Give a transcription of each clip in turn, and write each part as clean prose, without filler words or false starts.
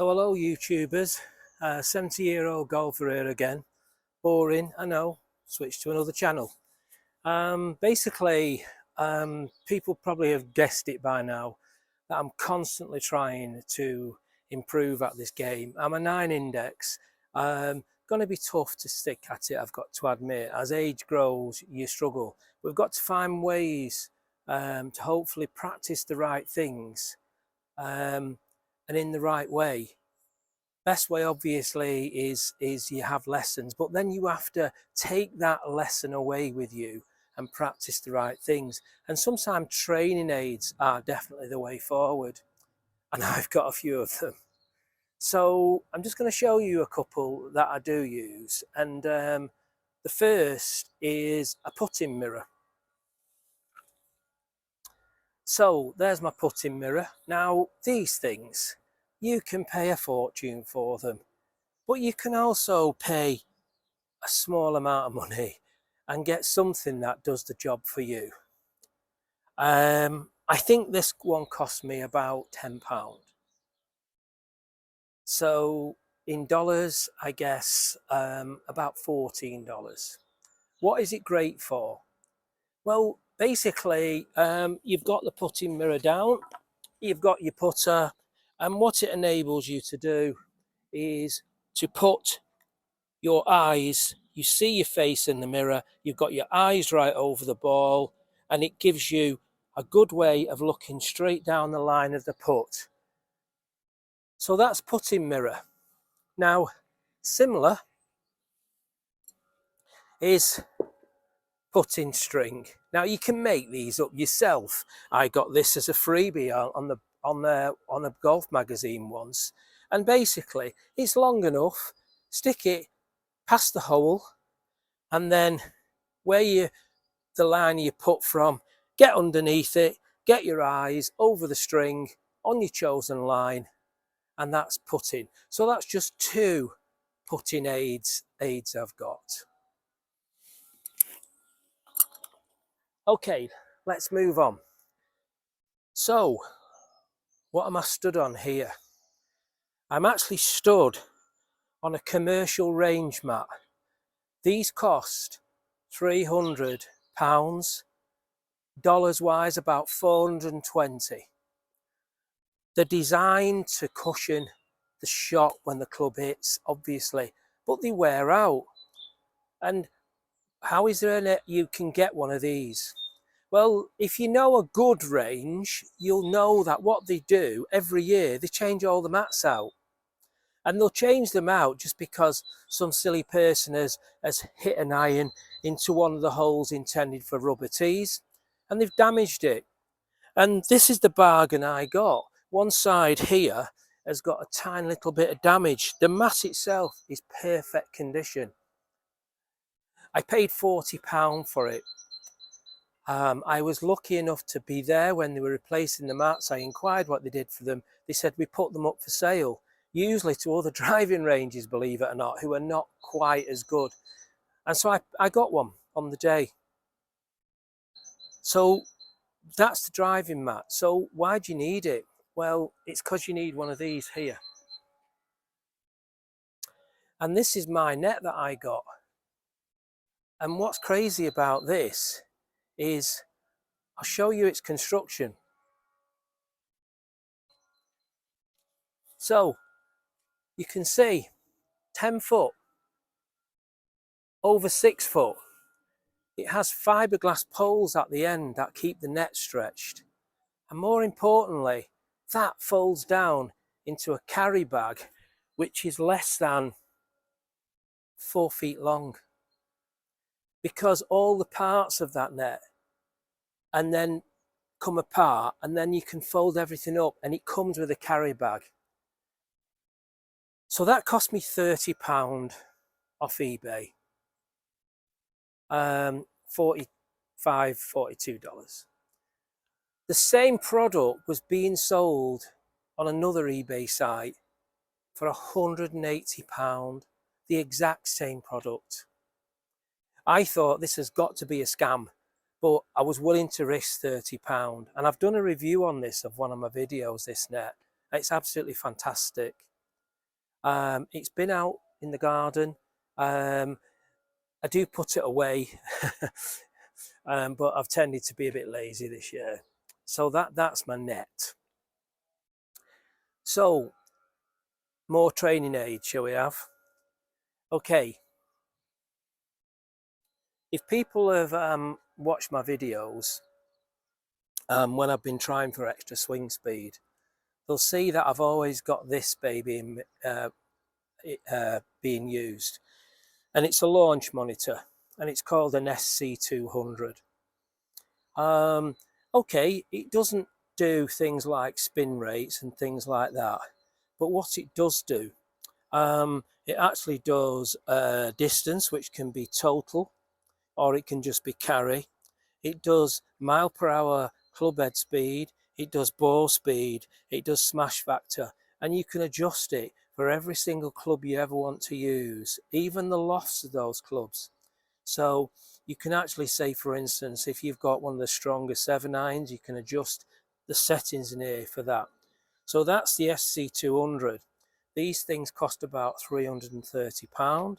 So hello YouTubers, 70-year-old golfer here again. Boring, I know, switch to another channel. Basically, people probably have guessed it by now that I'm constantly trying to improve at this game. I'm a 9 index, going to be tough to stick at it, I've got to admit. As age grows, you struggle. We've got to find ways to hopefully practice the right things and in the right way. Best way obviously is you have lessons, but then you have to take that lesson away with you and practice the right things. And sometimes training aids are definitely the way forward, and I've got a few of them. So I'm just going to show you a couple that I do use, and the first is a putting mirror. So there's my putting mirror. Now these things, you can pay a fortune for them, but you can also pay a small amount of money and get something that does the job for you. I think this one cost me about £10. So in dollars, I guess about $14. What is it great for? Well, basically, you've got the putting mirror down, you've got your putter, and what it enables you to do is to put your eyes, you see your face in the mirror, you've got your eyes right over the ball, and it gives you a good way of looking straight down the line of the putt. So that's putting mirror. Now, similar is putting string. Now you can make these up yourself. I got this as a freebie on a golf magazine once, and basically it's long enough. Stick it past the hole, and then where the line you put from, get underneath it, get your eyes over the string on your chosen line, and that's putting. So that's just two putting aids I've got. Okay, let's move on. So what am I stood on here? I'm actually stood on a commercial range mat. These cost £300, dollars wise about 420. They're designed to cushion the shot when the club hits, obviously, but they wear out. And how is there any you can get one of these? Well, if you know a good range, you'll know that what they do every year, they change all the mats out. And they'll change them out just because some silly person has hit an iron into one of the holes intended for rubber tees, and they've damaged it. And this is the bargain I got. One side here has got a tiny little bit of damage. The mat itself is perfect condition. I paid £40 for it. I was lucky enough to be there when they were replacing the mats. I inquired what they did for them. They said we put them up for sale, usually to other driving ranges, believe it or not, who are not quite as good. And so I got one on the day. So that's the driving mat. So why do you need it? Well, it's because you need one of these here. And this is my net that I got. And what's crazy about this is I'll show you its construction. So you can see 10 foot, over 6 foot. It has fiberglass poles at the end that keep the net stretched. And more importantly, that folds down into a carry bag, which is less than 4 feet long. Because all the parts of that net and then come apart, and then you can fold everything up, and it comes with a carry bag. So that cost me £30 off eBay. $42. The same product was being sold on another eBay site for £180, the exact same product. I thought this has got to be a scam, but I was willing to risk £30. And I've done a review on this of one of my videos, this net. It's absolutely fantastic. It's been out in the garden. I do put it away, but I've tended to be a bit lazy this year. So that's my net. So more training aids, shall we have? Okay. If people have watched my videos when I've been trying for extra swing speed, they'll see that I've always got this baby being used, and it's a launch monitor, and it's called an SC200. Okay, it doesn't do things like spin rates and things like that, but what it does do, it actually does distance, which can be total, or it can just be carry. It does mile per hour club head speed, it does ball speed, it does smash factor, and you can adjust it for every single club you ever want to use, even the lofts of those clubs. So you can actually say, for instance, if you've got one of the stronger 7-irons, you can adjust the settings in here for that. So that's the SC200. These things cost about £330.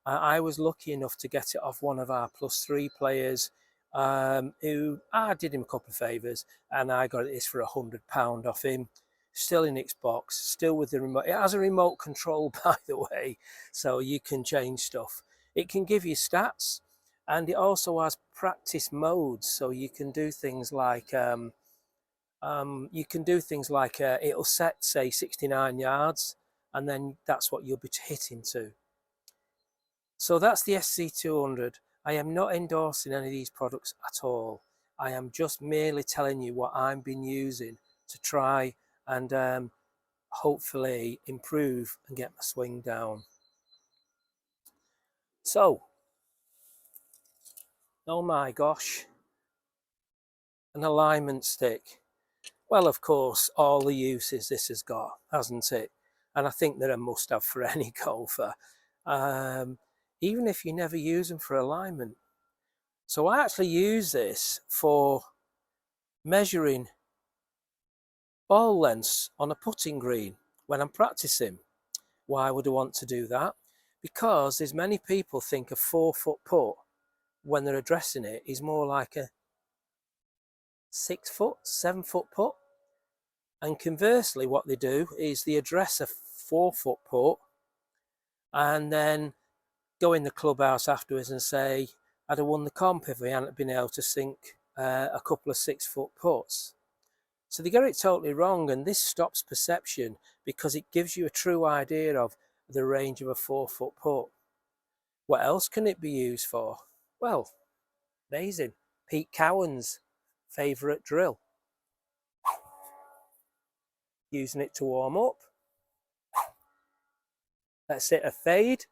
I was lucky enough to get it off one of our +3 players, who I did him a couple of favours, and I got this for £100 off him. Still in its box, still with the remote. It has a remote control, by the way, so you can change stuff. It can give you stats, and it also has practice modes, so you can do things like it'll set, say, 69 yards, and then that's what you'll be hitting to. So that's the SC200. I am not endorsing any of these products at all. I am just merely telling you what I've been using to try and hopefully improve and get my swing down. So, oh my gosh, an alignment stick. Well, of course, all the uses this has got, hasn't it? And I think they're a must-have for any golfer, even if you never use them for alignment. So I actually use this for measuring ball lengths on a putting green when I'm practicing. Why would I want to do that? Because there's many people think a 4-foot putt, when they're addressing it, is more like a 6-foot, 7-foot putt. And conversely, what they do is they address a 4-foot putt and then go in the clubhouse afterwards and say, I'd have won the comp if we hadn't been able to sink a couple of 6-foot putts. So they get it totally wrong, and this stops perception because it gives you a true idea of the range of a 4-foot putt. What else can it be used for? Well, amazing. Pete Cowan's favourite drill. Using it to warm up. Let's hit a fade.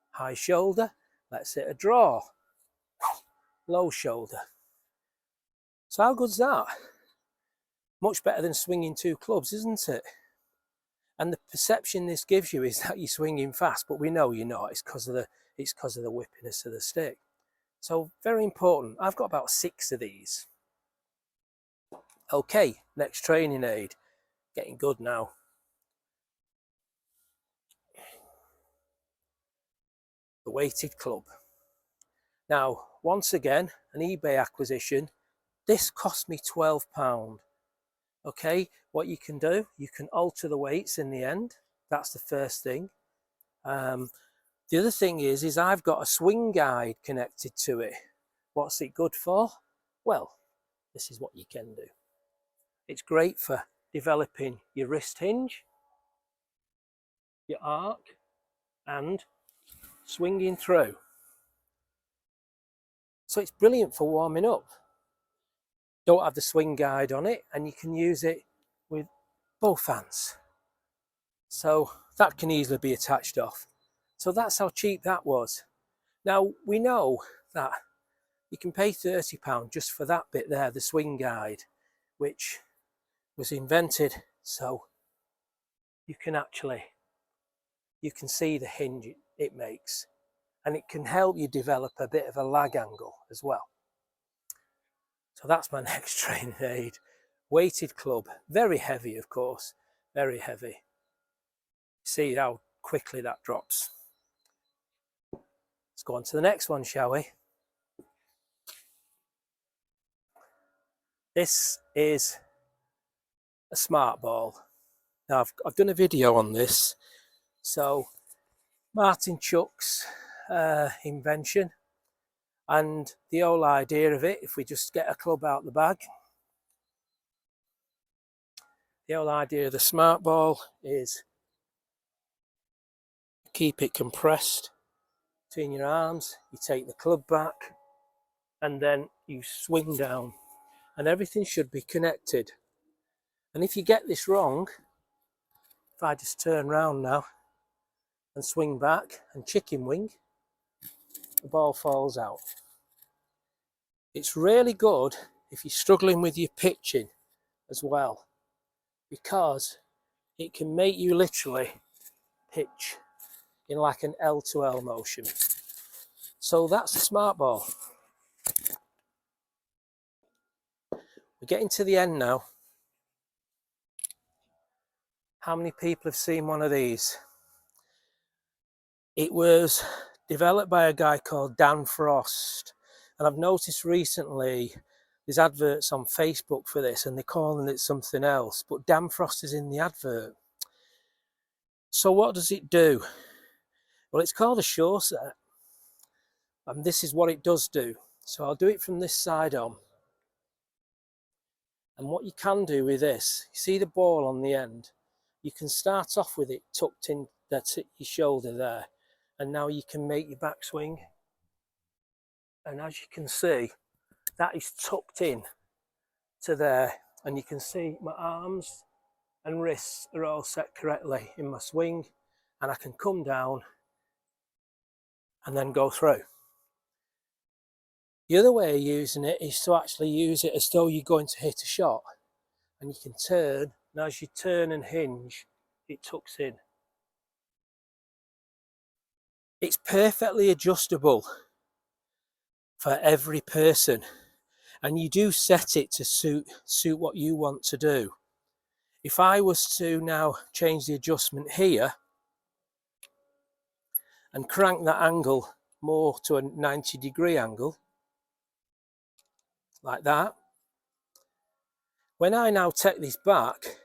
High shoulder. Let's hit a draw. Low shoulder. So how good's that? Much better than swinging 2 clubs, isn't it? And the perception this gives you is that you're swinging fast, but we know you're not. It's because of the whippiness of the stick. So very important. I've got about 6 of these. Okay, next training aid. Getting good now. The weighted club. Now, once again, an eBay acquisition. This cost me £12. Okay, what you can do, you can alter the weights in the end. That's the first thing. The other thing is I've got a swing guide connected to it. What's it good for? Well, this is what you can do. It's great for developing your wrist hinge, your arc, and swinging through. So it's brilliant for warming up. Don't have the swing guide on it, and you can use it with both hands. So that can easily be attached off. So that's how cheap that was. Now we know that you can pay £30 just for that bit there, the swing guide, which was invented so you can see the hinge it makes, and it can help you develop a bit of a lag angle as well. So that's my next training aid. Weighted club, very heavy, of course, very heavy. See how quickly that drops. Let's go on to the next one, shall we? This is a smart ball. Now I've done a video on this. So Martin Chuck's invention, and the whole idea of it, if we just get a club out the bag, the whole idea of the smart ball is keep it compressed between your arms, you take the club back, and then you swing down, and everything should be connected. And if you get this wrong, if I just turn round now and swing back and chicken wing, the ball falls out. It's really good if you're struggling with your pitching as well, because it can make you literally pitch in like an L to L motion. So that's the smart ball. We're getting to the end now. How many people have seen one of these? It was developed by a guy called Dan Frost, and I've noticed recently there's adverts on Facebook for this and they're calling it something else, but Dan Frost is in the advert. So what does it do? Well, it's called a shore set, and this is what it does do. So I'll do it from this side on. And what you can do with this, you see the ball on the end, you can start off with it tucked in that's at your shoulder there, and now you can make your backswing. And as you can see, that is tucked in to there, and you can see my arms and wrists are all set correctly in my swing, and I can come down and then go through. The other way of using it is to actually use it as though you're going to hit a shot, and you can turn, and as you turn and hinge, it tucks in. It's perfectly adjustable for every person, and you do set it to suit what you want to do. If I was to now change the adjustment here and crank that angle more to a 90-degree angle, like that, when I now take this back,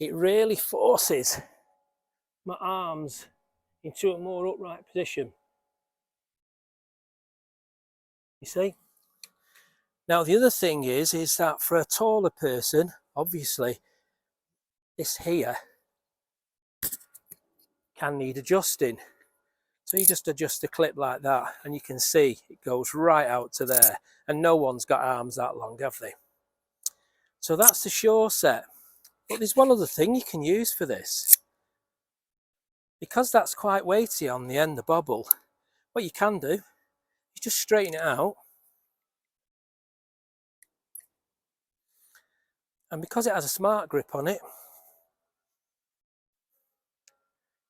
it really forces my arms into a more upright position. You see? Now the other thing is that for a taller person, obviously, this here can need adjusting. So you just adjust the clip like that, and you can see it goes right out to there, and no one's got arms that long, have they? So that's the shore set. But there's one other thing you can use for this. Because that's quite weighty on the end, the bobble, what you can do is just straighten it out. And because it has a smart grip on it,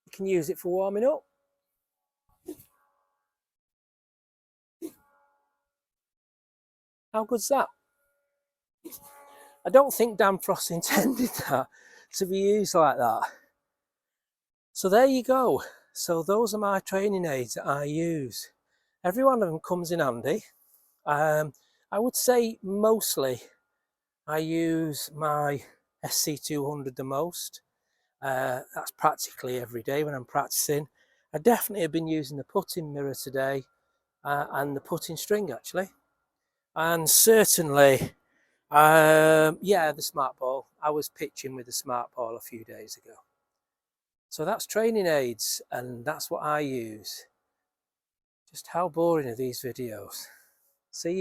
you can use it for warming up. How good's that? I don't think Dan Frost intended that to be used like that. So there you go. So those are my training aids that I use. Every one of them comes in handy. I would say mostly I use my SC200 the most. That's practically every day when I'm practicing. I definitely have been using the putting mirror today and the putting string actually. And certainly, yeah, the smart ball. I was pitching with the smart ball a few days ago. So that's training aids, and that's what I use. Just how boring are these videos? See you.